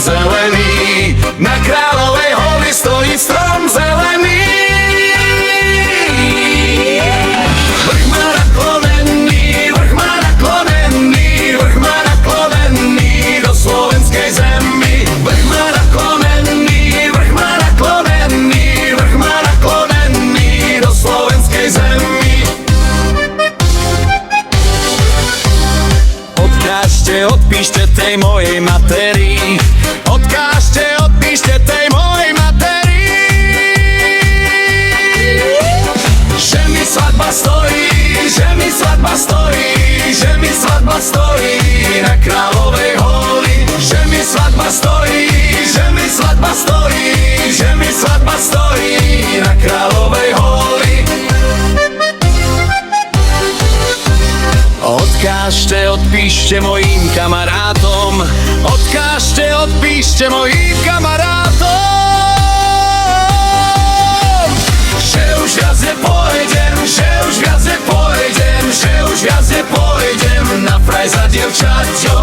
zelený, na Kráľovej holi stojí strom zelený. Vrch má naklonený, vrch má naklonený, vrch má naklonený do slovenskej zemi. Vrch má naklonený, vrch má naklonený, vrch má naklonený do slovenskej zemi. Odkážte, odpíšte tej mojej materii. Odkážte, odpíšte tej mojej materii. Že mi svadba stojí, že mi svadba stojí, že mi svadba stojí na Kráľovej holi. Že mi svadba stojí, že mi svadba stojí, že mi svadba stojí na Kráľovej holi. Odkážte, odpíšte mojim kamarátom. Odkážte, odpíšte mojim kamarátom. Že už viac nepôjdem, že už viac nepôjdem, že už viac nepôjdem na fraj za dievčaťou.